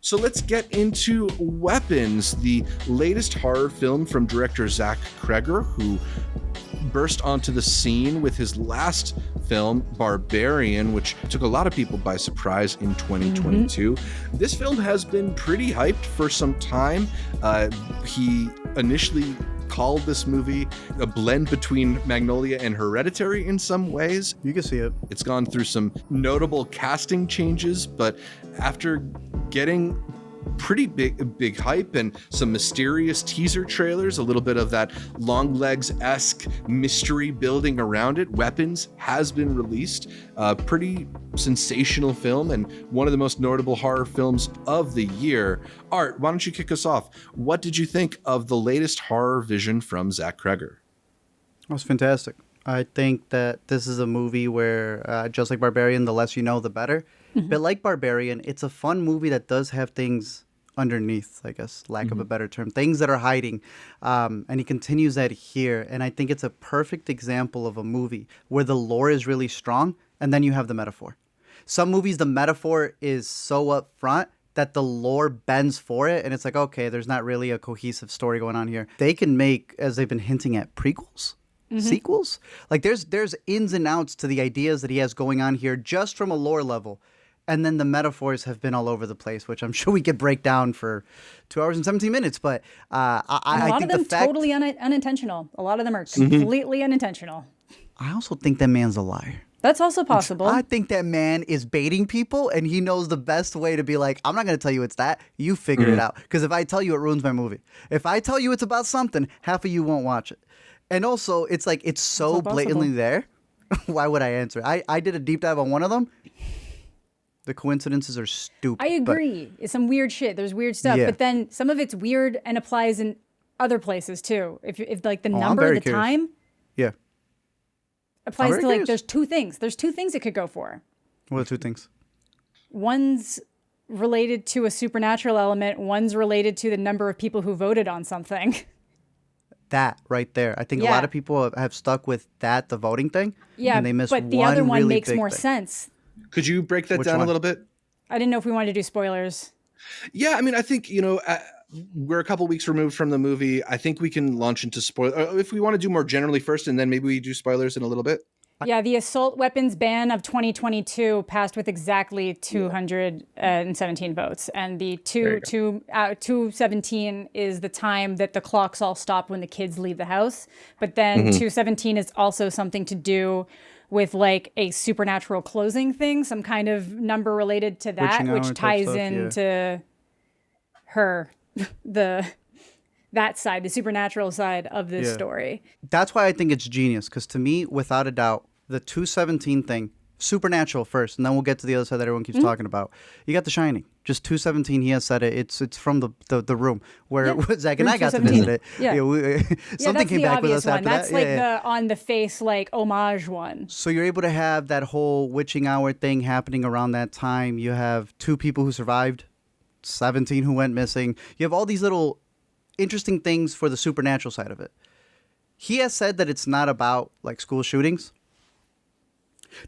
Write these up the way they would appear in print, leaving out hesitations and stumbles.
So let's get into Weapons, the latest horror film from director Zach Cregger, who burst onto the scene with his last film, Barbarian, which took a lot of people by surprise in 2022. This film has been pretty hyped for some time. He initially called this movie a blend between Magnolia and Hereditary in some ways. You can see it. It's gone through some notable casting changes, but after getting pretty big hype and some mysterious teaser trailers, a little bit of that Longlegs-esque mystery building around it, Weapons has been released. A pretty sensational film and one of the most notable horror films of the year. Art, why don't you kick us off? What did you think of the latest horror vision from Zach Cregger? It was fantastic. I think that this is a movie where, just like Barbarian, the less you know, the better. But like Barbarian, it's a fun movie that does have things underneath, I guess, lack of a better term, things that are hiding. And he continues that here. And I think it's a perfect example of a movie where the lore is really strong and then you have the metaphor. Some movies, the metaphor is so up front that the lore bends for it. And it's like, okay, there's not really a cohesive story going on here. They can make, as they've been hinting at, prequels. Sequels. Like there's ins and outs to the ideas that he has going on here just from a lore level. And then the metaphors have been all over the place, which I'm sure we could break down for 2 hours and 17 minutes. But I think of them totally unintentional. A lot of them are completely unintentional. I also think that man's a liar. That's also possible. I think that man is baiting people, and he knows the best way to be like, I'm not going to tell you it's that. You figured it out. Because if I tell you, it ruins my movie. If I tell you it's about something, half of you won't watch it. And also, it's like, it's so blatantly there. Why would I answer? I did a deep dive on one of them. The coincidences are stupid. I agree. It's some weird shit. There's weird stuff. Yeah. But then some of it's weird and applies in other places too. If like the number, the curious. time Yeah. applies to like, curious. there's two things. There's two things it could go for. What are two things? One's related to a supernatural element. One's related to the number of people who voted on something. That right there. I think a lot of people have stuck with that, the voting thing. Yeah, and they miss but the one other one really makes big more thing. sense. Could you break that Which down one? a little bit? I didn't know if we wanted to do spoilers. Yeah, I mean, I think, we're a couple weeks removed from the movie. I think we can launch into spoilers. If we want to do more generally first, and then maybe we do spoilers in a little bit. Yeah, the assault weapons ban of 2022 passed with exactly 217 votes. And the 217 is the time that the clocks all stop when the kids leave the house. But then 217 is also something to do with like a supernatural closing thing, some kind of number related to that, Witching which hour type ties stuff, into her, that side, the supernatural side of this story. That's why I think it's genius, because to me, without a doubt, the 217 thing, supernatural first, and then we'll get to the other side that everyone keeps talking about. You got The Shining. Just 217, he has said it. It's from the room where Zach and I got to visit it. Something came back with us one. after That's that. like the on the face, like homage one. So you're able to have that whole witching hour thing happening around that time. You have 2 people who survived, 17 who went missing. You have all these little interesting things for the supernatural side of it. He has said that it's not about like school shootings.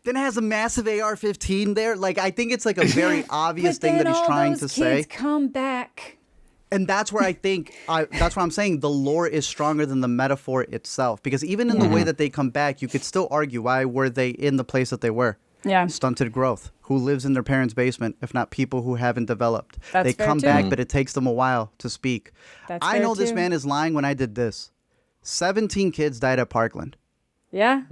Then it has a massive AR-15 there. Like, I think it's like a very obvious thing that he's trying to say. Kids come back. And that's where I think, that's why I'm saying the lore is stronger than the metaphor itself. Because even in the way that they come back, you could still argue, why were they in the place that they were? Yeah. Stunted growth. Who lives in their parents' basement, if not people who haven't developed? That's they fair come too. back, but it takes them a while to speak. I fair know this too. man is lying when I did this. 17 kids died at Parkland. Yeah.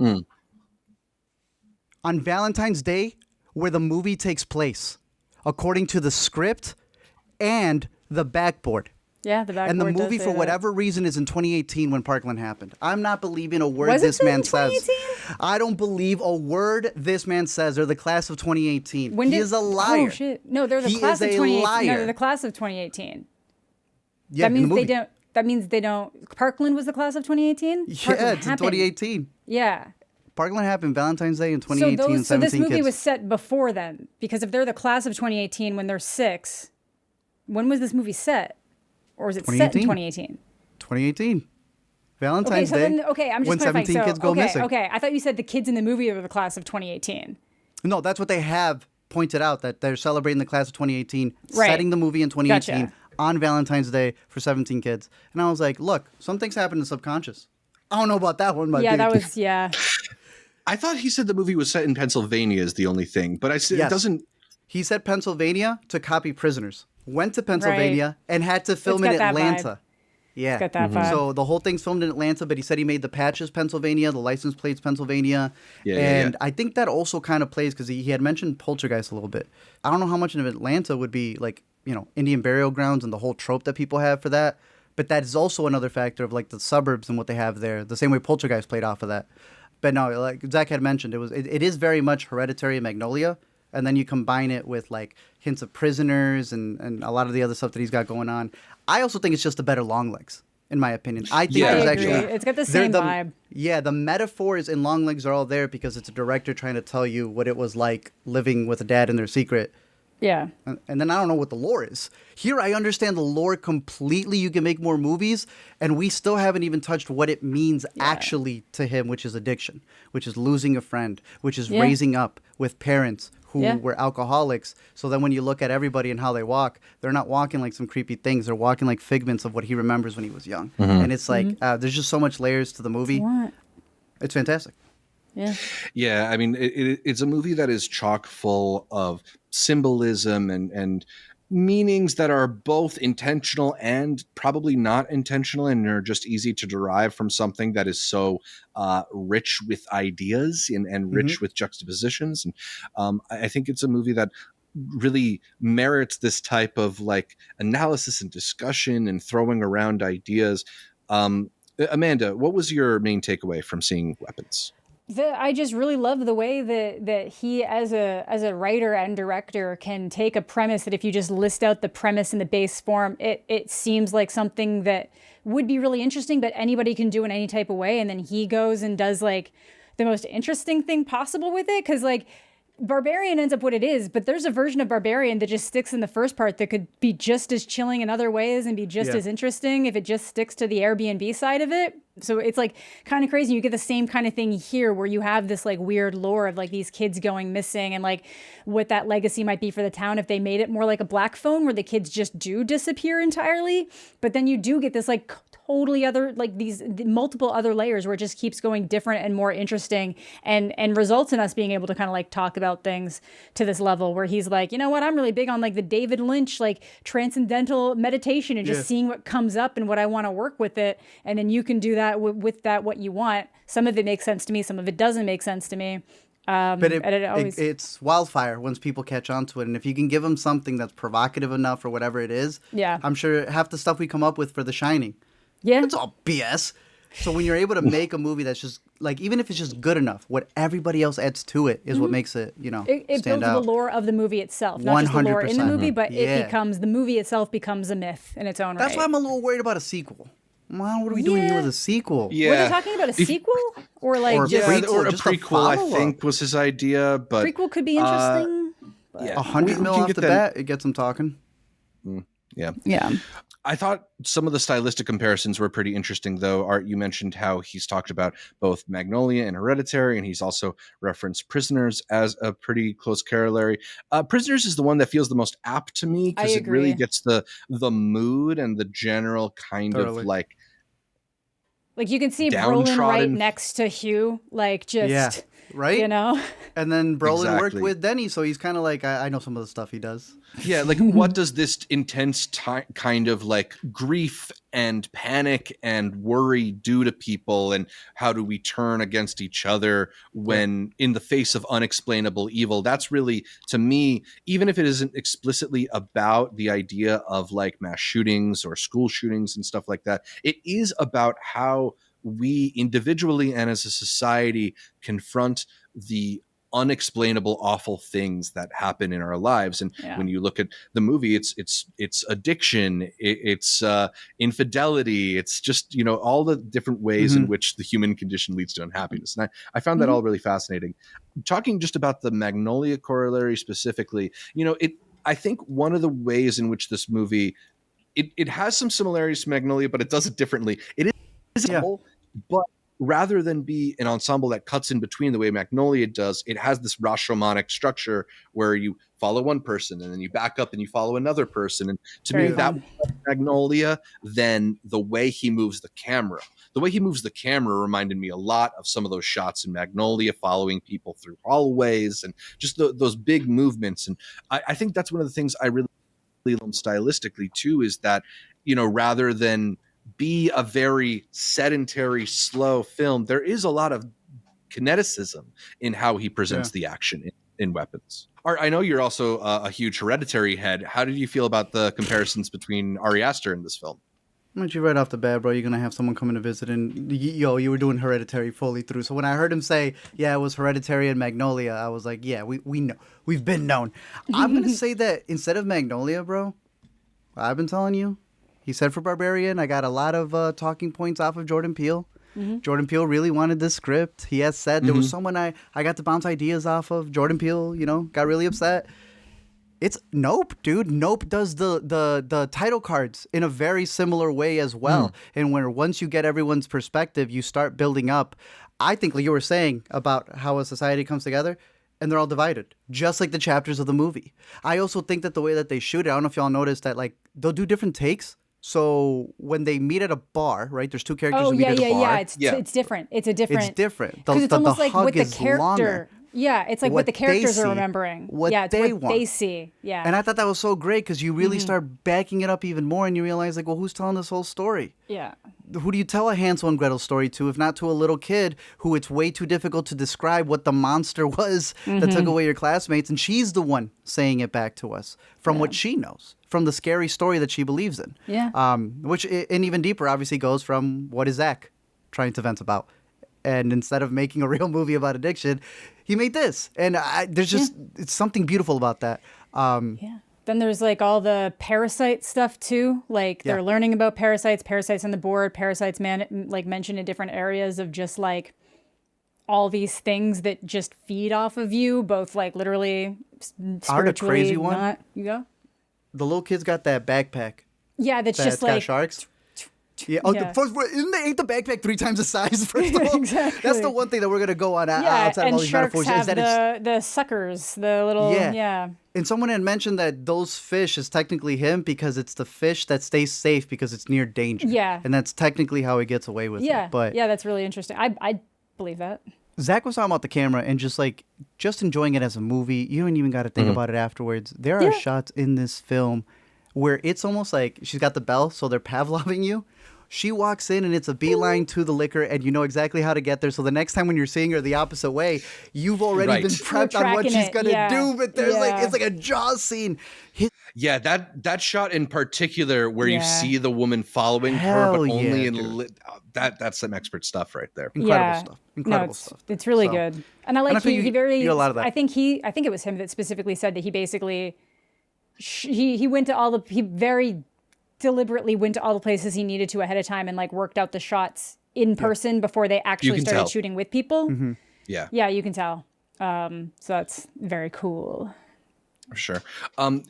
On Valentine's Day, where the movie takes place, according to the script and the backboard. Yeah, the backboard And the movie, does for say whatever reason, is in 2018 when Parkland happened. I'm not believing a word Was it this still man in says. 2018? I don't believe a word this man says. They're the class of 2018. When He is a liar. Oh shit! No, they're the He class is of a 2018. liar. No, they're the class of 2018. Yeah, That in the means they movie. don't. That means they don't. Parkland was the class of 2018. Yeah, Parkland it's in happened. 2018. Yeah. Parkland happened Valentine's Day in 2018. So this 17 movie kids. was set before then, because if they're the class of 2018 when they're 6, when was this movie set? Or was it set in 2018? 2018. Valentine's Okay, so Day. then, okay, I'm just when clarifying. 17 kids go missing. Okay, I thought you said the kids in the movie were the class of 2018. No, that's what they have pointed out that they're celebrating the class of 2018, Right. setting the movie in 2018 Gotcha. on Valentine's Day for 17 kids. And I was like, look, some things happen in the subconscious. I don't know about that one, but Yeah, dude. that was I thought he said the movie was set in Pennsylvania is the only thing, but I said Yes. it doesn't. He said Pennsylvania to copy Prisoners. Went to Pennsylvania and had to film got in that Atlanta. Yeah. got that vibe. So the whole thing's filmed in Atlanta, but he said he made the patches Pennsylvania, the license plates Pennsylvania. Yeah. I think that also kind of plays because he had mentioned Poltergeist a little bit. I don't know how much of Atlanta would be like, Indian burial grounds and the whole trope that people have for that. But that is also another factor of like the suburbs and what they have there, the same way Poltergeist played off of that. But no, like Zach had mentioned, it is very much Hereditary and Magnolia. And then you combine it with like hints of Prisoners and a lot of the other stuff that he's got going on. I also think it's just a better Longlegs, in my opinion. I think Yeah. there's I agree. actually It's got the same the- vibe. Yeah, the metaphors in Longlegs are all there because it's a director trying to tell you what it was like living with a dad in their secret. Yeah. And then I don't know what the lore is. Here I understand the lore completely. You can make more movies, and we still haven't even touched what it means actually to him, which is addiction, which is losing a friend, which is raising up with parents who were alcoholics. So then when you look at everybody and how they walk, they're not walking like some creepy things. They're walking like figments of what he remembers when he was young. And it's like, there's just so much layers to the movie. What? It's fantastic. Yeah. Yeah, I mean, it's a movie that is chock full of symbolism and meanings that are both intentional and probably not intentional, and are just easy to derive from something that is so rich with ideas and rich with juxtapositions. And I think it's a movie that really merits this type of like analysis and discussion and throwing around ideas. Amanda, what was your main takeaway from seeing Weapons? I just really love the way that he, as a writer and director, can take a premise that if you just list out the premise in the base form, it seems like something that would be really interesting, but anybody can do in any type of way. And then he goes and does like the most interesting thing possible with it. Because like Barbarian ends up what it is, but there's a version of Barbarian that just sticks in the first part that could be just as chilling in other ways and be just as interesting if it just sticks to the Airbnb side of it. So it's like kind of crazy. You get the same kind of thing here where you have this like weird lore of like these kids going missing and like what that legacy might be for the town if they made it more like a Black Phone where the kids just do disappear entirely. But then you do get this like totally other, like these multiple other layers where it just keeps going different and more interesting and results in us being able to kind of like talk about things to this level where he's like, you know what, I'm really big on like the David Lynch, like transcendental meditation and just seeing what comes up and what I want to work with it. And then you can do that with that, what you want. Some of it makes sense to me. Some of it doesn't make sense to me. But always... it's wildfire once people catch on to it. And if you can give them something that's provocative enough or whatever it is, I'm sure half the stuff we come up with for The Shining, it's all BS. So when you're able to make a movie that's just like, even if it's just good enough, what everybody else adds to it is what makes it, it stand builds out. the lore of the movie itself, not just the lore in the 100%. movie, but the movie itself becomes a myth in its own right. That's why I'm a little worried about a sequel. Well, what are we doing here with a sequel? Yeah. Were they talking about a sequel or like Or just prequel, or a just a prequel, I follow-up. think was his idea, but prequel could be interesting? yeah, 100 we mil can off get the that- bat, it gets them talking. Yeah. I thought some of the stylistic comparisons were pretty interesting, though. Art, you mentioned how he's talked about both Magnolia and Hereditary, and he's also referenced Prisoners as a pretty close corollary. Prisoners is the one that feels the most apt to me because it really gets the mood and the general kind of like you can see Brolin downtrodden- right next to Hugh, like just right? you know. And then Brolin worked Exactly. with Denny, so he's kind of like, I know some of the stuff he does. Yeah, like what does this intense kind of like grief and panic and worry do to people, and how do we turn against each other when in the face of unexplainable evil? That's really, to me, even if it isn't explicitly about the idea of like mass shootings or school shootings and stuff like that, it is about how we individually and as a society confront the unexplainable awful things that happen in our lives. And when you look at the movie, it's addiction, it's infidelity, it's just all the different ways in which the human condition leads to unhappiness. And I found that all really fascinating. Talking just about the Magnolia corollary specifically, I think one of the ways in which this movie it has some similarities to Magnolia, but it does it differently. It is but rather than be an ensemble that cuts in between the way Magnolia does, it has this Rashomonic structure where you follow one person and then you back up and you follow another person. And to Very me, that fun. was Magnolia. Then the way he moves the camera. The way he moves the camera reminded me a lot of some of those shots in Magnolia, following people through hallways and just those big movements. And I think that's one of the things I really love stylistically too, is that, rather than be a very sedentary, slow film, there is a lot of kineticism in how he presents the action in Weapons. Art, I know you're also a huge Hereditary head. How did you feel about the comparisons between Ari Aster in this film? I'm gonna you right off the bat, bro. You're gonna have someone coming to visit, and you were doing Hereditary fully through. So when I heard him say, "Yeah, it was Hereditary and Magnolia," I was like, "Yeah, we know, we've been known." I'm gonna say that instead of Magnolia, bro, I've been telling you, he said for Barbarian, I got a lot of talking points off of Jordan Peele. Jordan Peele really wanted this script. He has said there was someone I got to bounce ideas off of. Jordan Peele, got really upset. It's Nope, dude. Nope does the title cards in a very similar way as well. And once you get everyone's perspective, you start building up. I think, like you were saying about how a society comes together, and they're all divided, just like the chapters of the movie. I also think that the way that they shoot it, I don't know if y'all noticed that, like, they'll do different takes. So when they meet at a bar, right? There's two characters who meet at a bar. It's different. It's different. Because it's almost like hug what the is character. longer. Yeah, it's like what the characters they are see, remembering. what yeah, it's they what want. they see. Yeah. And I thought that was so great because you really start backing it up even more, and you realize, like, well, who's telling this whole story? Yeah. Who do you tell a Hansel and Gretel story to, if not to a little kid who it's way too difficult to describe what the monster was that took away your classmates, and she's the one saying it back to us from what she knows, from the scary story that she believes in. Yeah. Which, and even deeper, obviously goes from what is Zach trying to vent about. And instead of making a real movie about addiction, he made this. And there's just, it's something beautiful about that. Yeah. Then there's like all the parasite stuff too. Like they're learning about parasites on the board, parasites mentioned in different areas of just like all these things that just feed off of you, both like literally, spiritually. Crazy one? Not, you go? The little kid's got that backpack. Yeah, that's That's just got like sharks. Yeah. Oh, Yeah. Ain't the backpack 3 times the size? First of all, Exactly. That's the one thing that we're gonna go on outside of and all these sharks metaphors. have Is that it's, the suckers, the little Yeah. And someone had mentioned that those fish is technically him because it's the fish that stays safe because it's near danger. Yeah. And that's technically how he gets away with Yeah, it. But yeah, that's really interesting. I believe that. Zach was talking about the camera and just enjoying it as a movie. You don't even got to think about it afterwards. There are shots in this film where it's almost like she's got the bell, so they're Pavloving you. She walks in and it's a beeline to the liquor, and you know exactly how to get there. So the next time when you're seeing her the opposite way, you've already been prepped on what she's gonna do. But there's it's like a Jaws scene. Yeah, that shot in particular where you see the woman following her, but only in that's some expert stuff right there. Incredible stuff. It's really good. And I like he very. You a lot of that. I think it was him that specifically said that he basically he went to he very deliberately went to all the places he needed to ahead of time and like worked out the shots in person before they actually started shooting with people. Yeah, you can tell. So that's very cool. Sure.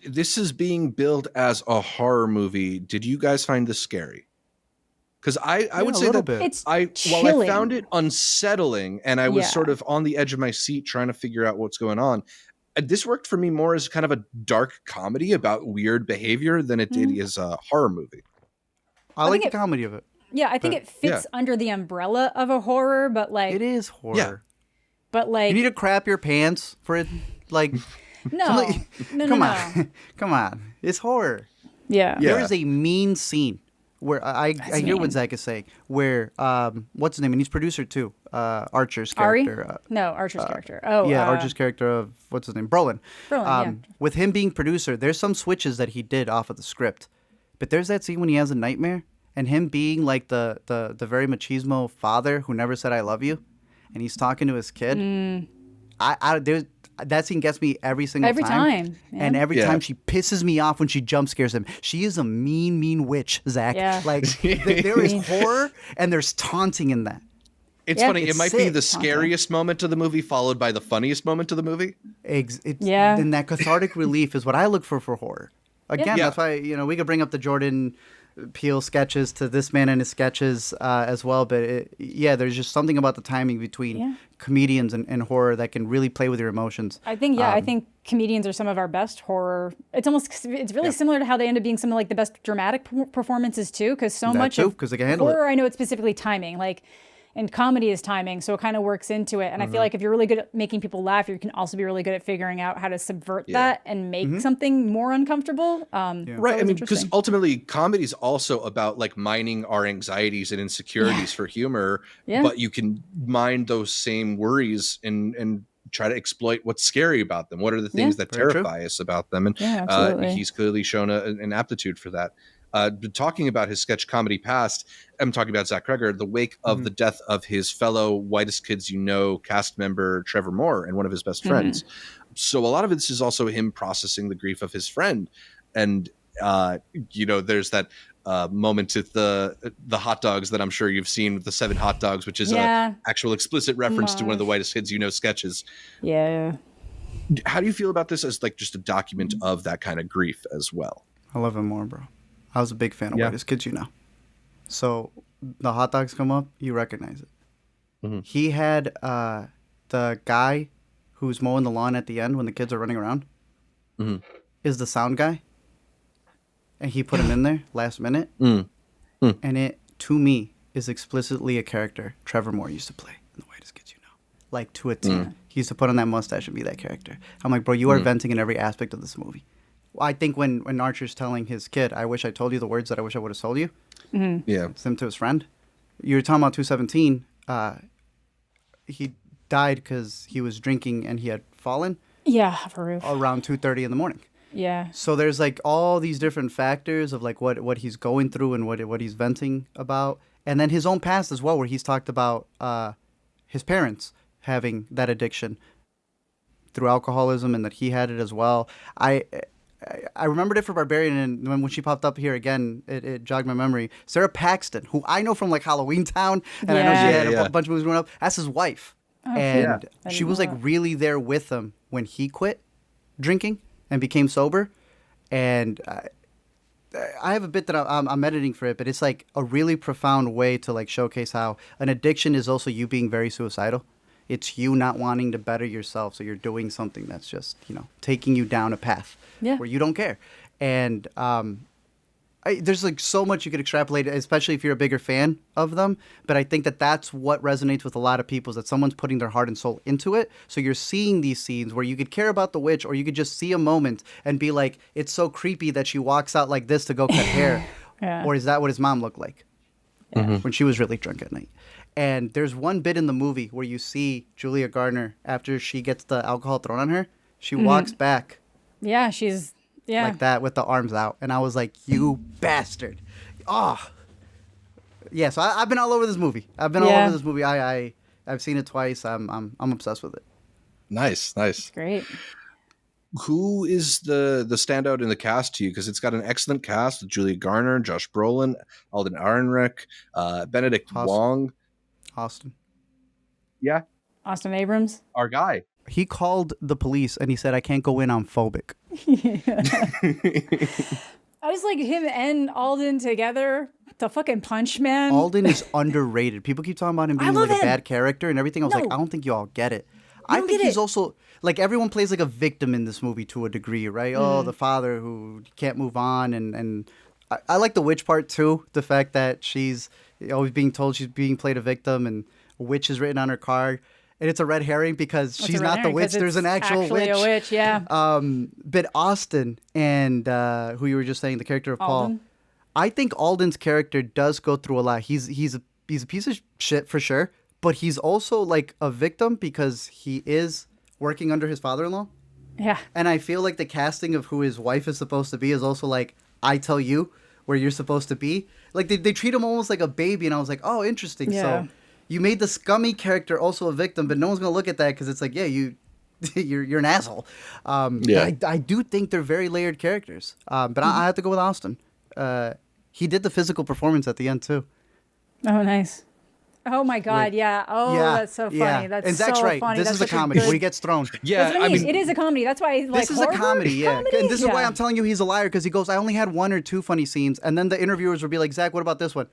This is being billed as a horror movie. Did you guys find this scary? Because I would say that It's while I found it unsettling and I was sort of on the edge of my seat trying to figure out what's going on, this worked for me more as kind of a dark comedy about weird behavior than it did as a horror movie. I like the comedy of it. Yeah, I think it fits under the umbrella of a horror, but like it is horror. Yeah. But like you need to crap your pants for it. Like no, come on, it's horror. Yeah. There is a mean scene where I hear what Zach is saying. Where what's his name? And he's producer too. Archer's character. Archer's character. Oh, yeah, Archer's character of what's his name? Brolin. Brolin. With him being producer, there's some switches that he did off of the script, but there's that scene when he has a nightmare and him being like the very machismo father who never said I love you, and he's talking to his kid. That scene gets me every single time. Yeah. And every time she pisses me off when she jump scares him. She is a mean, mean witch, Zach. Yeah. Like, there is horror and there's taunting in that. It's funny. It might be the scariest moment of the movie followed by the funniest moment of the movie. And that cathartic relief is what I look for horror. Again, that's why, we could bring up the Jordan Peele sketches to this man and his sketches as well. But there's just something about the timing between comedians and horror that can really play with your emotions. I think I think comedians are some of our best horror. It's really similar to how they end up being some of like the best dramatic performances too, because so much of they can handle horror, I know it's specifically timing, like. And comedy is timing, so it kind of works into it. And I feel like if you're really good at making people laugh, you can also be really good at figuring out how to subvert that and make something more uncomfortable. Right. I mean, because ultimately, comedy is also about like mining our anxieties and insecurities for humor. But you can mine those same worries and try to exploit what's scary about them. What are the things that terrify us about them? And he's clearly shown an aptitude for that. Talking about his sketch comedy past, I'm talking about Zach Cregger, the wake of the death of his fellow Whitest Kids You Know cast member, Trevor Moore, and one of his best friends. So a lot of this is also him processing the grief of his friend. And, there's that moment with the hot dogs that I'm sure you've seen with the 7 hot dogs, which is an actual explicit reference to one of the Whitest Kids You Know sketches. Yeah. How do you feel about this as like just a document of that kind of grief as well? I love him more, bro. I was a big fan of Whitest Kids You Know. So the hot dogs come up, you recognize it. He had the guy who's mowing the lawn at the end when the kids are running around is the sound guy. And he put him in there last minute. And it, to me, is explicitly a character Trevor Moore used to play in The Whitest Kids You Know. Like, to a T. He used to put on that mustache and be that character. I'm like, bro, you are venting in every aspect of this movie. I think when Archer's telling his kid, I wish I told you the words that I wish I would have told you. It's him to his friend. You were talking about 217. He died because he was drinking and he had fallen. Yeah, off a roof. Around 2:30 in the morning. Yeah. So there's like all these different factors of like what he's going through and what he's venting about. And then his own past as well, where he's talked about his parents having that addiction through alcoholism and that he had it as well. I remembered it for Barbarian, and when she popped up here again, it jogged my memory. Sarah Paxton, who I know from like Halloween Town, and I know she had a bunch of movies growing up. That's his wife, and she was like really there with him when he quit drinking and became sober. And I have a bit that I'm editing for it, but it's like a really profound way to like showcase how an addiction is also you being very suicidal. It's you not wanting to better yourself, so you're doing something that's just, taking you down a path where you don't care. And there's like so much you could extrapolate, especially if you're a bigger fan of them. But I think that that's what resonates with a lot of people, is that someone's putting their heart and soul into it. So you're seeing these scenes where you could care about the witch, or you could just see a moment and be like, it's so creepy that she walks out like this to go cut hair. Or is that what his mom looked like when she was really drunk at night? And there's one bit in the movie where you see Julia Garner, after she gets the alcohol thrown on her, she walks back. Yeah, she's like that with the arms out. And I was like, you bastard. Oh. Yeah, so I've been all over this movie. I've seen it twice. I'm obsessed with it. Nice. It's great. Who is the standout in the cast to you? Because it's got an excellent cast with Julia Garner, Josh Brolin, Alden Ehrenreich, Benedict Wong. Austin. Yeah. Austin Abrams. Our guy. He called the police and he said, I can't go in, I'm phobic. I just like him and Alden together. The fucking punch, man. Alden is underrated. People keep talking about him being like a bad character and everything. I was like, I don't think you all get it. I think he's also, like, everyone plays like a victim in this movie to a degree, right? Oh, the father who can't move on. And I like the witch part too. The fact that she's always being told she's being played a victim and a witch is written on her card. And it's a red herring because she's not the witch. There's an actual witch. A witch, yeah. But Austin and who you were just saying, the character of Alden. Paul, I think Alden's character does go through a lot. He's a piece of shit for sure, but he's also like a victim because he is working under his father-in-law. Yeah. And I feel like the casting of who his wife is supposed to be is also like, I tell you where you're supposed to be. Like they treat him almost like a baby, and I was like, oh, interesting. Yeah. So you made the scummy character also a victim, but no one's gonna look at that because it's like, yeah, you're an asshole. I do think they're very layered characters. But I have to go with Austin. He did the physical performance at the end too. Oh, nice. Oh my God, yeah. Oh, that's so funny. That's and Zach's so right. funny. This That's is a such comedy good- where he gets thrown. Yeah, That's what I mean. It is a comedy. That's why like This is a horror comedy, yeah. And this is why Yeah. I'm telling you he's a liar, because he goes, I only had 1 or 2 funny scenes, and then the interviewers would be like, Zach, what about this one?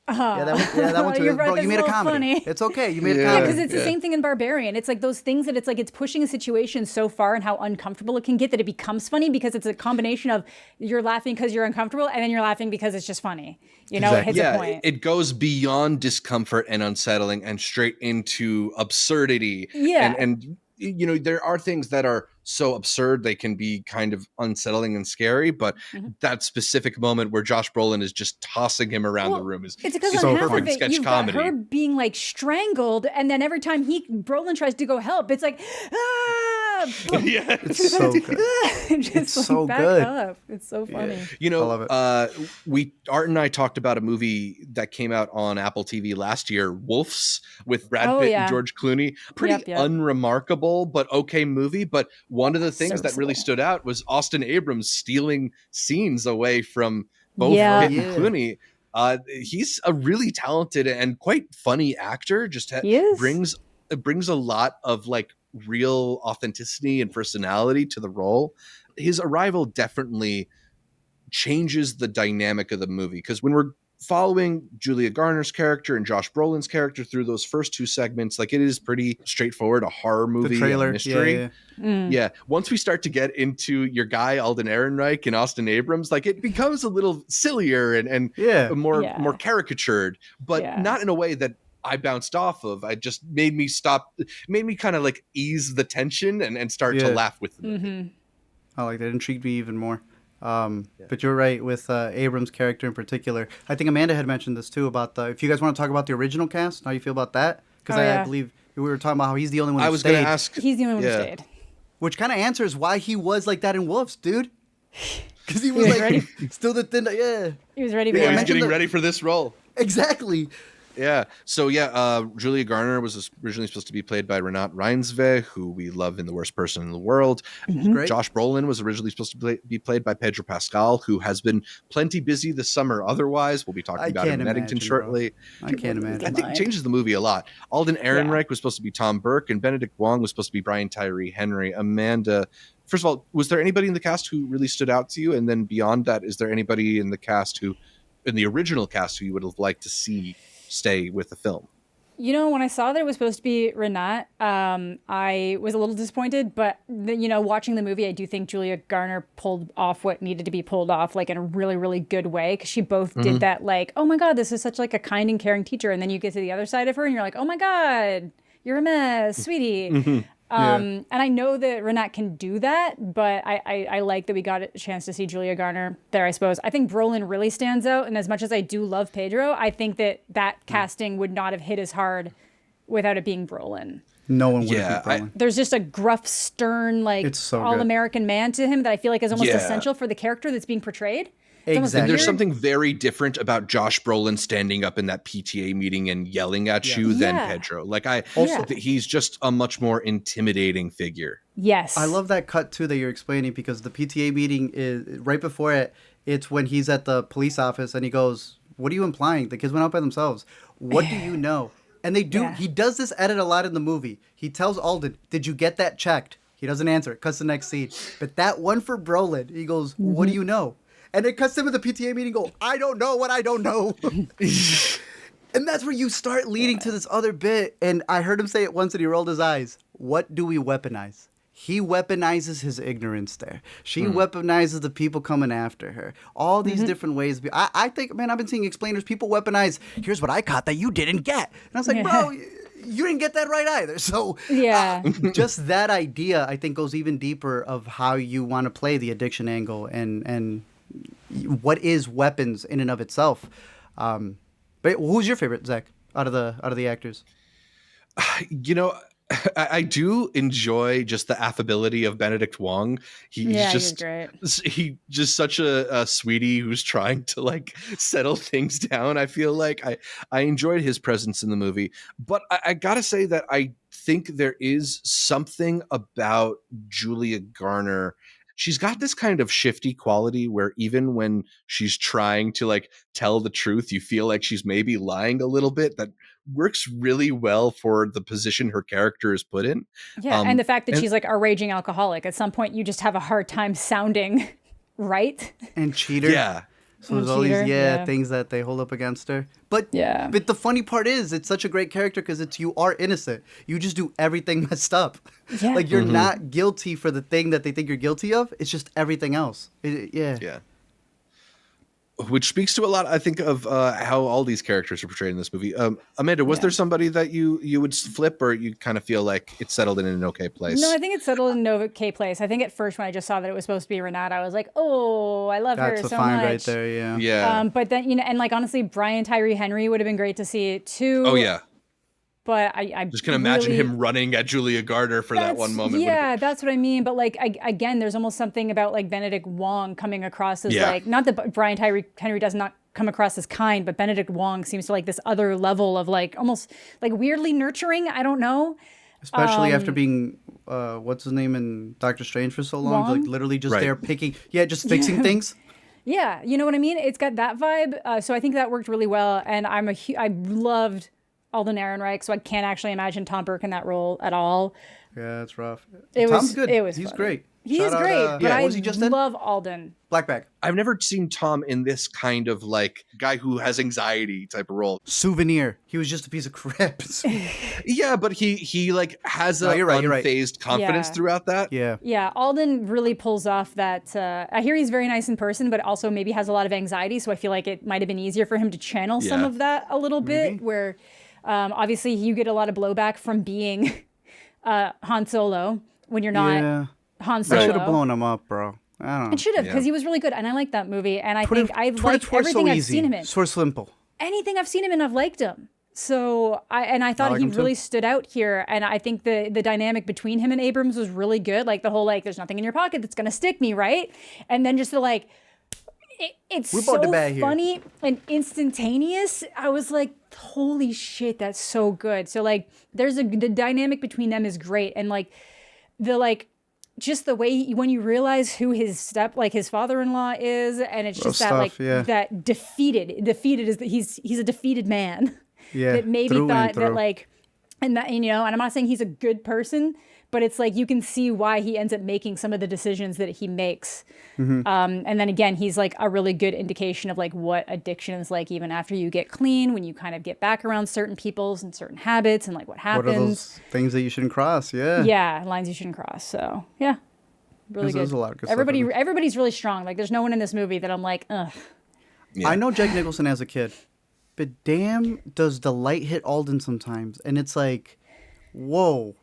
Yeah, that one too. You're right, Bro, that's you a made a little comedy. funny. It's okay. You made a Yeah. comedy. Because it's the same thing in Barbarian. It's like those things that it's like it's pushing a situation so far and how uncomfortable it can get that it becomes funny, because it's a combination of you're laughing because you're uncomfortable and then you're laughing because it's just funny. You know, Exactly. it hits a point. It goes beyond discomfort and unsettling and straight into absurdity. Yeah. And you know, there are things that are so absurd they can be kind of unsettling and scary, but that specific moment where Josh Brolin is just tossing him around the room is it's because is on half perfect of it, sketch you've comedy. got her being like strangled, and then every time Brolin tries to go help, it's like, Yeah. It's so good. just It's like, so back good. up. It's so funny. You I love know, it. Art and I talked about a movie that came out on Apple TV last year, Wolves, with Brad Oh, Pitt yeah. and George Clooney. Pretty Yep. unremarkable, but okay movie. But one of the things that really Serviceable. stood out was Austin Abrams stealing scenes away from both Yeah. Pitt and Clooney. He's a really talented and quite funny actor. Just He is. brings a lot of like real authenticity and personality to the role. His arrival definitely changes the dynamic of the movie, because when we're following Julia Garner's character and Josh Brolin's character through those first 2 segments, like it is pretty straightforward, a horror movie, The trailer, a mystery. yeah. Yeah. Once we start to get into your guy Alden Ehrenreich and Austin Abrams, like it becomes a little sillier and Yeah. more caricatured, but Yeah. not in a way that I bounced off of. I just made me kind of like ease the tension and start to Yeah. laugh with the movie. I like that. It intrigued me even more. But you're right with Abrams' character in particular. I think Amanda had mentioned this too about if you guys want to talk about the original cast, how you feel about that? Because Oh, I yeah. believe we were talking about how he's the only one I who was going stayed, to ask. He's the only one who Yeah. stayed. which kind of answers why he was like that in Wolves, dude. Because he was He was like ready. still the thin. Yeah, He was ready for Yeah, He was it. imagine getting the- ready for this role. exactly. Yeah. So Julia Garner was originally supposed to be played by Renate Reinsve, who we love in The Worst Person in the World. Great. Josh Brolin was originally supposed to be played by Pedro Pascal, who has been plenty busy this summer. Otherwise, we'll be talking I about him can't in Madigan imagine, shortly. I can't I imagine. think it changes the movie a lot. Alden Ehrenreich was supposed to be Tom Burke, and Benedict Wong was supposed to be Brian Tyree Henry. Amanda, first of all, was there anybody in the cast who really stood out to you? And then beyond that, is there anybody in the original cast who you would have liked to see stay with the film? You know, when I saw that it was supposed to be Renat, I was a little disappointed. But, watching the movie, I do think Julia Garner pulled off what needed to be pulled off, like in a really, really good way. Because she both did that, like, oh my God, this is such like a kind and caring teacher. And then you get to the other side of her and you're like, oh my God, you're a mess, sweetie. And I know that Renat can do that, but I like that we got a chance to see Julia Garner there, I suppose. I think Brolin really stands out, and as much as I do love Pedro, I think that casting would not have hit as hard without it being Brolin. No one would Yeah, have beat Brolin. There's just a gruff, stern, like It's so good. all-American man to him that I feel like is almost Yeah. essential for the character that's being portrayed. It's almost Exactly. And there's weird. something very different about Josh Brolin standing up in that PTA meeting and yelling at you than Yeah. Pedro. He's just a much more intimidating figure. Yes. I love that cut too that you're explaining, because the PTA meeting is right before it. It's when he's at the police office and he goes, "What are you implying? The kids went out by themselves. What do you know?" And they do. Yeah. He does this edit a lot in the movie. He tells Alden, "Did you get that checked?" He doesn't answer. It cuts to the next scene. But that one for Brolin, he goes, "What do you know?" And it cuts him at the PTA meeting. Go, "I don't know what I don't know." And that's where you start leading to this other bit. And I heard him say it once and he rolled his eyes. What do we weaponize? He weaponizes his ignorance there. She weaponizes the people coming after her. All these different ways. I think, man, I've been seeing explainers. People weaponize, here's what I caught that you didn't get. And I was like, bro, you didn't get that right either. So Yeah. just that idea, I think, goes even deeper of how you want to play the addiction angle and what is weapons in and of itself. But who's your favorite, Zach, out of the actors? You know, I do enjoy just the affability of Benedict Wong. He's great. He just such a sweetie who's trying to like settle things down. I feel like I enjoyed his presence in the movie, but I gotta say that I think there is something about Julia Garner. she's got this kind of shifty quality where even when she's trying to like tell the truth, you feel like she's maybe lying a little bit. That works really well for the position her character is put in. Yeah, and the fact that she's like a raging alcoholic. At some point, you just have a hard time sounding right. And cheater. Yeah. So there's all these things that they hold up against her. But the funny part is, it's such a great character because you are innocent. You just do everything messed up. Yeah. Like you're not guilty for the thing that they think you're guilty of. It's just everything else. Yeah. Which speaks to a lot, I think, of how all these characters are portrayed in this movie. Amanda, was there somebody that you would flip, or you kind of feel like it's settled in an okay place? No, I think it's settled in an okay place. I think at first when I just saw that it was supposed to be Renata, I was like, oh, I love her so much. That's a find right there, yeah. Yeah. But then, and like honestly, Brian Tyree Henry would have been great to see too. Oh, yeah. But I just can imagine him running at Julia Garner for that one moment. Yeah, that's what I mean. But like, again, there's almost something about like Benedict Wong coming across as like, not that Brian Tyree Henry does not come across as kind, but Benedict Wong seems to like this other level of like almost like weirdly nurturing. I don't know. Especially after being, what's his name in Doctor Strange for so long? Wong? Like literally just there picking, just fixing things. Yeah, you know what I mean? It's got that vibe. So I think that worked really well. And I loved Alden Ehrenreich, so I can't actually imagine Tom Burke in that role at all. Yeah, it's rough. Tom's good. It was He's funny. great. He's great, but I was he just in? love Alden. Black Bag. I've never seen Tom in this kind of like guy who has anxiety type of role. Souvenir. He was just a piece of crap. Yeah, but he like has a you're right. unfazed confidence throughout that. Yeah. Yeah, Alden really pulls off that. I hear he's very nice in person, but also maybe has a lot of anxiety. So I feel like it might have been easier for him to channel some of that a little bit. Where obviously you get a lot of blowback from being Han Solo when you're not Han Solo. I should have blown him up, bro. I don't know. It should have, because he was really good, and I like that movie. And I think I've liked everything I've seen him in. So simple. Anything I've seen him in, I've liked him. So I thought he really stood out here, and I think the dynamic between him and Abrams was really good. Like the whole like, there's nothing in your pocket that's gonna stick me, right? And then just the like, it's so funny and instantaneous. I was like, holy shit, that's so good. So like, the dynamic between them is great, and like the like. Just the way when you realize who his father-in-law is, and it's just that defeated is that he's a defeated man. Yeah, that maybe thought that like, and that and I'm not saying he's a good person, but it's like you can see why he ends up making some of the decisions that he makes. And then again, he's like a really good indication of like what addiction is like even after you get clean, when you kind of get back around certain people's and certain habits and like what happens. What are those things that you shouldn't cross? Yeah. Yeah, lines you shouldn't cross. So yeah, really good. There's a lot of good everybody's really strong. Like there's no one in this movie that I'm like, ugh. Yeah. I know Jack Nicholson as a kid, but damn, does the light hit Alden sometimes? And it's like, whoa,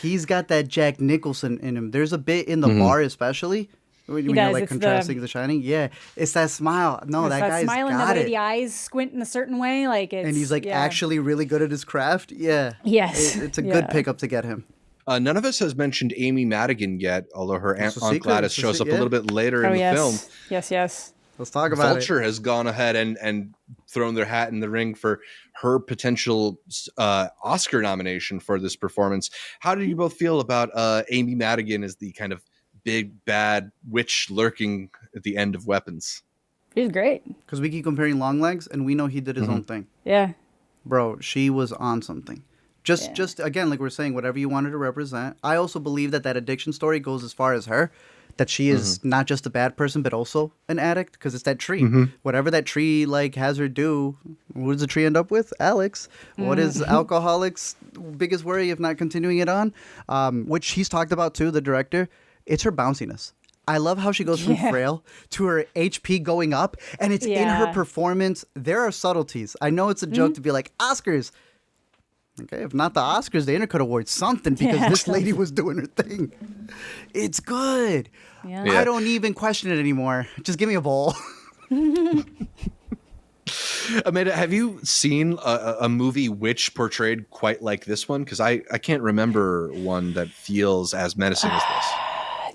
he's got that Jack Nicholson in him. There's a bit in the bar, especially. When you're like contrasting The Shining, it's that smile. No, that guy's smile and got the way it. the eyes squint in a certain way, like it's, and he's like actually really good at his craft. Yeah, yes, it's a good pickup to get him. None of us has mentioned Amy Madigan yet, although her Aunt Gladys shows up a little bit later in the film. Yes. Let's talk about it. Vulture has gone ahead and thrown their hat in the ring for her potential Oscar nomination for this performance. How do you both feel about Amy Madigan as the kind of big bad witch lurking at the end of Weapons? She's great. Because we keep comparing Longlegs, and we know he did his own thing. Yeah. Bro, she was on something. Just again, like we're saying, whatever you wanted to represent. I also believe that addiction story goes as far as her, that she is not just a bad person, but also an addict, because it's that tree. Whatever that tree like has her do, what does the tree end up with? Alex. What is alcoholics' biggest worry if not continuing it on? Which he's talked about too, the director. It's her bounciness. I love how she goes from frail to her HP going up, and it's in her performance. There are subtleties. I know it's a joke to be like, Oscars. Okay, if not the Oscars, the Intercut Awards, something, because this lady was doing her thing. It's good. Yeah. I don't even question it anymore. Just give me a bowl. Amanda, have you seen a movie which portrayed quite like this one? Because I can't remember one that feels as menacing as this.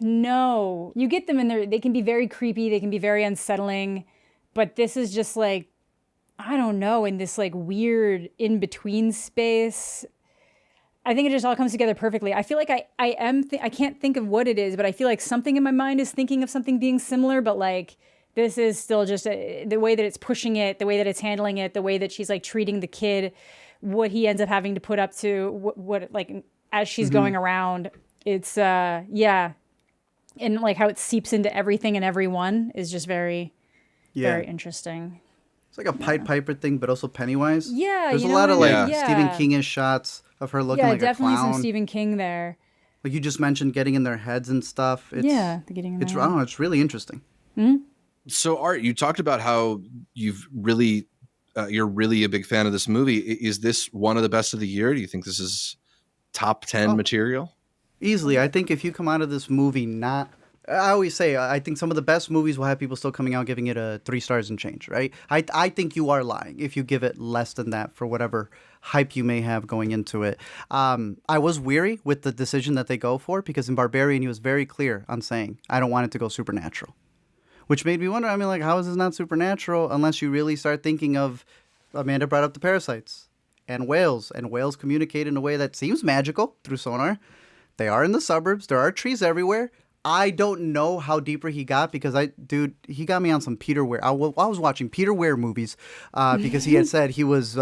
No. You get them in they can be very creepy, they can be very unsettling, but this is just like, I don't know, in this like weird in-between space. I think it just all comes together perfectly. I feel like I can't think of what it is, but I feel like something in my mind is thinking of something being similar, but like this is still just the way that it's pushing it, the way that it's handling it, the way that she's like treating the kid, what he ends up having to put up to, what like as she's going around. It's yeah, and like how it seeps into everything and everyone is just very interesting. It's like a Pied Piper thing, but also Pennywise. Yeah, there's you a know lot of what like I mean? Stephen Yeah. King-ish shots of her looking like a definitely clown. some Stephen King there. Like you just mentioned, getting in their heads and stuff. It's, The getting in it's their head. it's really interesting. So, Art, you talked about how you've really, you're really a big fan of this movie. Is this one of the best of the year? Do you think this is top 10 material? Easily. I think if you come out of this movie not... I always say, I think some of the best movies will have people still coming out giving it a 3 stars and change, right? I think you are lying if you give it less than that for whatever hype you may have going into it. I was weary with the decision that they go for because in Barbarian, he was very clear on saying, I don't want it to go supernatural. Which made me wonder, I mean, like, how is this not supernatural unless you really start thinking of... Amanda brought up the parasites and whales communicate in a way that seems magical through sonar. They are in the suburbs. There are trees everywhere. I don't know how deeper he got because he got me on some Peter Weir. I was watching Peter Weir movies because he had said he was,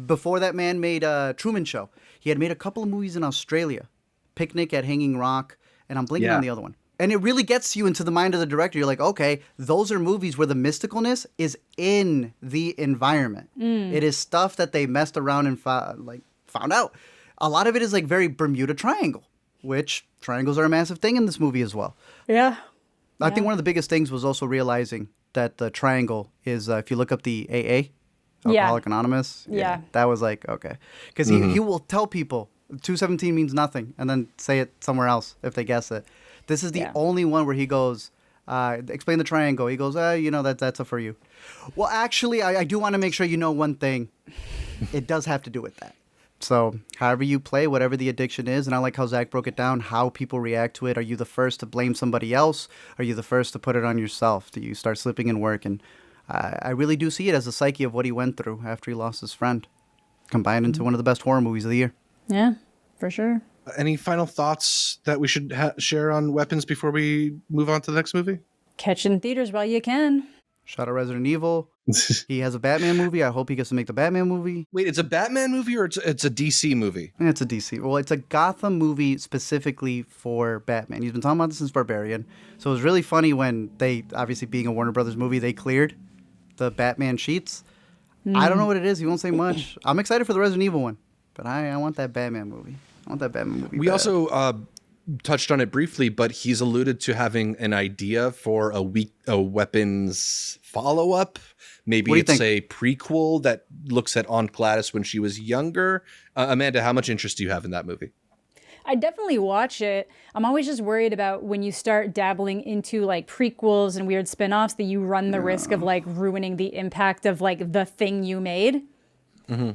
before that man made Truman Show, he had made a couple of movies in Australia, Picnic at Hanging Rock, and I'm blinking on the other one. And it really gets you into the mind of the director. You're like, okay, those are movies where the mysticalness is in the environment. It is stuff that they messed around and found out. A lot of it is like very Bermuda Triangle, which triangles are a massive thing in this movie as well. Yeah. I think one of the biggest things was also realizing that the triangle is, if you look up the AA, Alcoholic Anonymous, that was like, okay. Because he will tell people 217 means nothing and then say it somewhere else if they guess it. This is the only one where he goes, explain the triangle. He goes, that's a for you. Well, actually, I do want to make sure you know one thing. It does have to do with that. So however you play, whatever the addiction is, and I like how Zach broke it down, how people react to it. Are you the first to blame somebody else? Are you the first to put it on yourself? Do you start slipping in work? And I really do see it as a psyche of what he went through after he lost his friend, combined into one of the best horror movies of the year. Yeah, for sure. Any final thoughts that we should share on Weapons before we move on to the next movie? Catch it in theaters while you can. Shout out Resident Evil. He has a Batman movie. I hope he gets to make the Batman movie. Wait, it's a Batman movie or it's a DC movie? It's a DC. Well, it's a Gotham movie specifically for Batman. He's been talking about this since Barbarian. So it was really funny when they, obviously being a Warner Brothers movie, they cleared the Batman sheets. I don't know what it is. He won't say much. I'm excited for the Resident Evil one, but I want that Batman movie. I want that Batman movie. We also touched on it briefly, but he's alluded to having an idea for a Weapons follow-up. Maybe it's a prequel that looks at Aunt Gladys when she was younger. Amanda, how much interest do you have in that movie? I definitely watch it. I'm always just worried about when you start dabbling into like prequels and weird spin-offs that you run the risk of like ruining the impact of like the thing you made. Mm-hmm.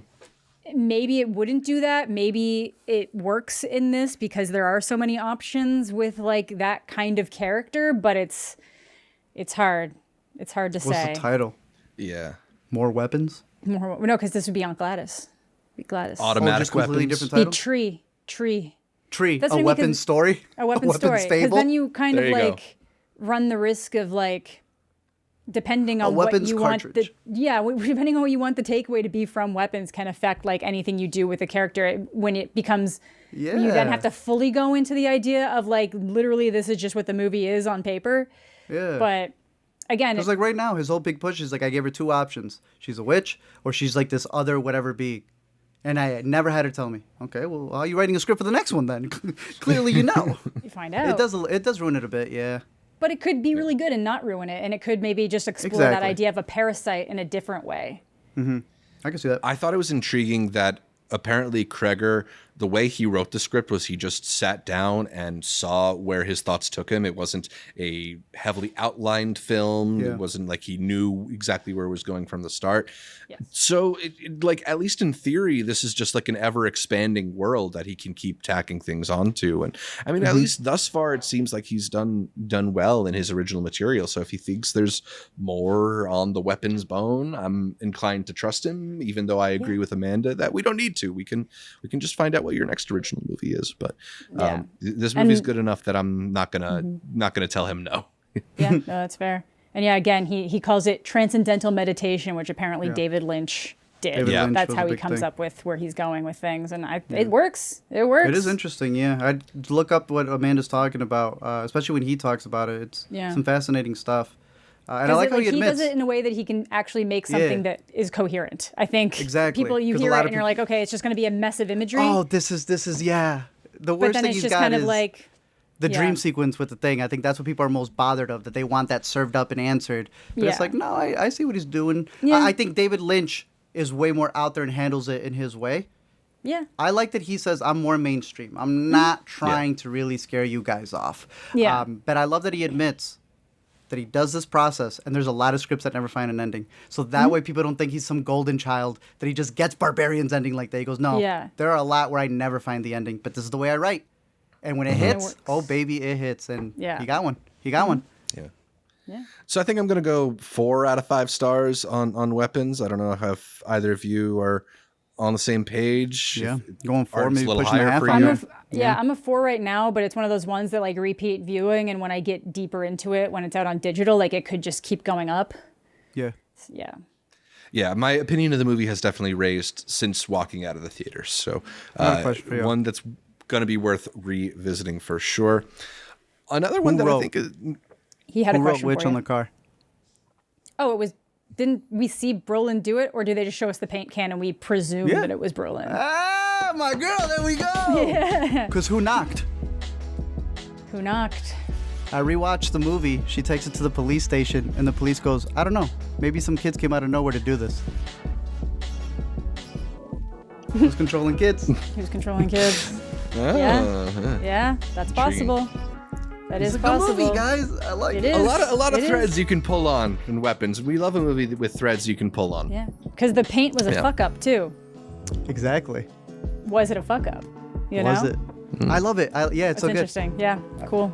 Maybe it wouldn't do that. Maybe it works in this because there are so many options with like that kind of character, but it's hard. It's hard to say. What's the title? Yeah. More Weapons? No, because this would be on Gladys. Be Gladys. Automatic just completely weapons. different Be title? Tree. That's a weapons story? A weapons story. Because stable? then you kind There of you go. like run the risk of like, depending on A what weapons you cartridge. depending on what you want the takeaway to be from weapons can affect like anything you do with a character when it becomes you then have to fully go into the idea of like literally this is just what the movie is on paper. Yeah. But again, Because like right now, his whole big push is like, I gave her 2 options. She's a witch or she's like this other whatever being. And I never had her tell me, okay, well, are you writing a script for the next one then? Clearly you know. you find out. It does ruin it a bit, yeah. But it could be really good and not ruin it. And it could maybe just explore that idea of a parasite in a different way. I can see that. I thought it was intriguing that apparently Cregger, the way he wrote the script was he just sat down and saw where his thoughts took him. It wasn't a heavily outlined film. Yeah. It wasn't like he knew exactly where it was going from the start. Yes. So like, at least in theory, this is just like an ever expanding world that he can keep tacking things onto. And I mean, at least thus far, it seems like he's done well in his original material. So if he thinks there's more on the weapons bone, I'm inclined to trust him, even though I agree with Amanda that we don't need to. We can just find out what your next original movie is. But Yeah. this movie's good enough that I'm not gonna tell him no. Yeah, no, that's fair. And yeah, again, he calls it transcendental meditation, which apparently David Lynch did. David Lynch That's was how a he big comes thing. up with where he's going with things, and it works. It works. It is interesting, yeah. I'd look up what Amanda's talking about, especially when he talks about it. It's some fascinating stuff. And I like how he admits. He does it in a way that he can actually make something that is coherent. I think Exactly. people, you 'Cause a hear lot it of and you're like, okay, it's just going to be a mess of imagery. Oh, this is yeah. The but worst then thing it's he's just got kind is of like the dream sequence with the thing. I think that's what people are most bothered of, that they want that served up and answered. But it's like, no, I see what he's doing. Yeah. I think David Lynch is way more out there and handles it in his way. Yeah. I like that he says, I'm more mainstream. I'm not trying to really scare you guys off. Yeah. But I love that he admits that he does this process, and there's a lot of scripts that never find an ending. So that way people don't think he's some golden child, that he just gets Barbarian's ending like that. He goes, no, there are a lot where I never find the ending, but this is the way I write. And when it hits, oh, baby, it hits. And he got one. He got one. Yeah. So I think I'm going to go 4 out of 5 stars on Weapons. I don't know if either of you are on the same page. Yeah, going 4, Art's maybe a little pushing a higher half for on you. you. I'm a 4 right now, but it's one of those ones that like repeat viewing, and when I get deeper into it, when it's out on digital, like it could just keep going up. Yeah. Yeah. Yeah, my opinion of the movie has definitely raised since walking out of the theaters. So question for you. one that's going to be worth revisiting for sure. Another one that I think is... He had a Who wrote question which for on you. the car? Oh, it was. Didn't we see Brolin do it, or do they just show us the paint can and we presume that it was Brolin? Ah, my girl, there we go. Because who knocked? Who knocked? I rewatched the movie. She takes it to the police station, and the police goes, I don't know. Maybe some kids came out of nowhere to do this. Who's controlling kids? He was controlling kids. Yeah, that's possible. That is It's a possible. good movie, guys. I like it. It is. A lot of It threads is. you can pull on in Weapons. We love a movie with threads you can pull on. Yeah, because the paint was a fuck up too. Exactly. Was it a fuck up? You know? Was it? I love it. Yeah, it's That's so good. interesting. Yeah, cool.